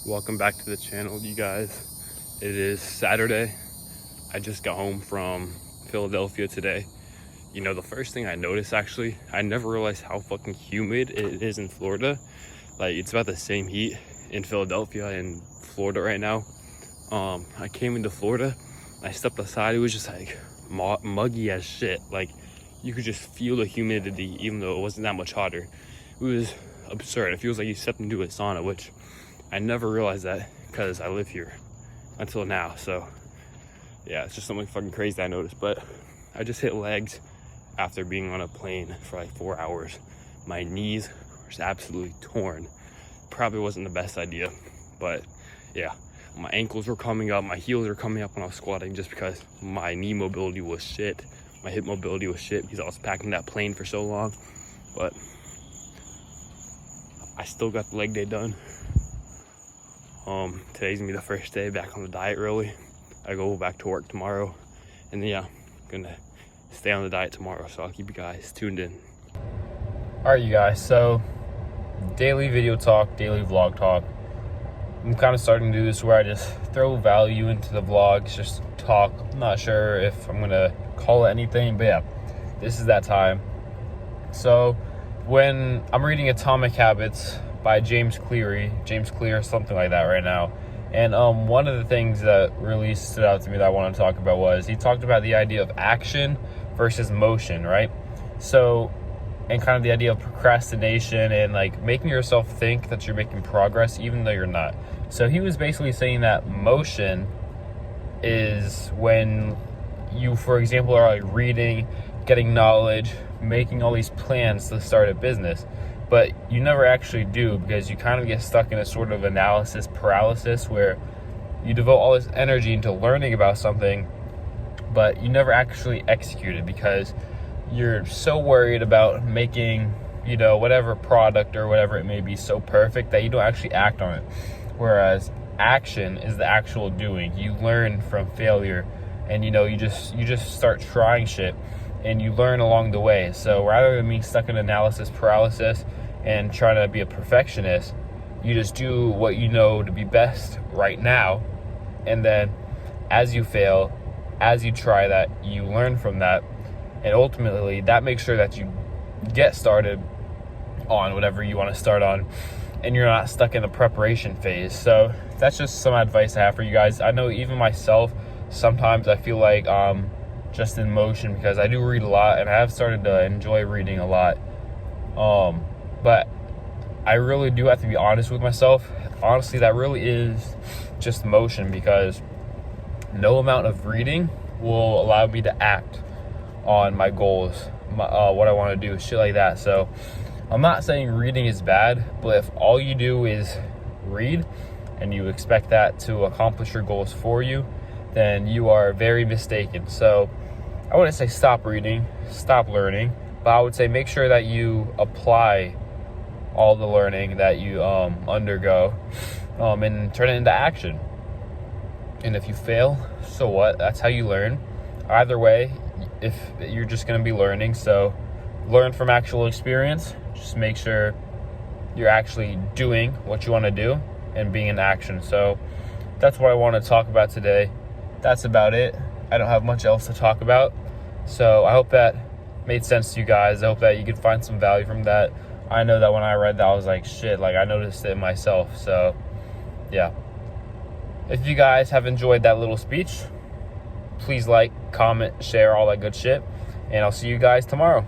Welcome back to the channel, you guys. It is Saturday. I just got home from Philadelphia today. You know, the first thing I noticed, actually, I never realized how fucking humid it is in Florida. Like, it's about the same heat in Philadelphia and Florida right now. I came into Florida, I stepped outside, it was just like muggy as shit. Like, you could just feel the humidity even though it wasn't that much hotter. It was absurd. It feels like you stepped into a sauna, which I never realized that because I live here until now. So yeah, it's just something fucking crazy I noticed. But I just hit legs after being on a plane for like 4 hours. My knees were just absolutely torn. Probably wasn't the best idea, but yeah, my ankles were coming up, my heels were coming up when I was squatting, just because my knee mobility was shit, my hip mobility was shit, because I was packing that plane for so long. But I still got the leg day done. Today's gonna be the first day back on the diet, really. I go back to work tomorrow, and then yeah, I'm gonna stay on the diet tomorrow, so I'll keep you guys tuned in. All right, you guys, so daily video talk, daily vlog talk. I'm kind of starting to do this where I just throw value into the vlogs, just talk. I'm not sure if I'm gonna call it anything, but yeah, this is that time. So when I'm reading Atomic Habits by James Clear, something like that right now. And one of the things that really stood out to me that I want to talk about was he talked about the idea of action versus motion, right? So, and kind of the idea of procrastination and like making yourself think that you're making progress even though you're not. So he was basically saying that motion is when you, for example, are like reading, getting knowledge, making all these plans to start a business, but you never actually do, because you kind of get stuck in a sort of analysis paralysis where you devote all this energy into learning about something, but you never actually execute it because you're so worried about making, you know, whatever product or whatever it may be so perfect that you don't actually act on it. Whereas action is the actual doing. You learn from failure, and you know, you just start trying shit and you learn along the way. So rather than being stuck in analysis paralysis and trying to be a perfectionist, you just do what you know to be best right now, and then as you fail, as you try that, you learn from that, and ultimately that makes sure that you get started on whatever you want to start on, and you're not stuck in the preparation phase. So that's just some advice I have for you guys. I know even myself, sometimes I feel like just in motion, because I do read a lot and I have started to enjoy reading a lot. But I really do have to be honest with myself. Honestly, that really is just motion, because no amount of reading will allow me to act on my goals, what I want to do, shit like that. So I'm not saying reading is bad, but if all you do is read and you expect that to accomplish your goals for you, then you are very mistaken. So I wouldn't say stop reading, stop learning, but I would say make sure that you apply all the learning that you undergo and turn it into action. And if you fail, so what? That's how you learn. Either way, if you're just going to be learning, so learn from actual experience. Just make sure you're actually doing what you want to do and being in action. So that's what I want to talk about today. That's about it. I don't have much else to talk about. So I hope that made sense to you guys. I hope that you could find some value from that. I know that when I read that, I was like, shit, like I noticed it myself. So yeah. If you guys have enjoyed that little speech, please like, comment, share, all that good shit. And I'll see you guys tomorrow.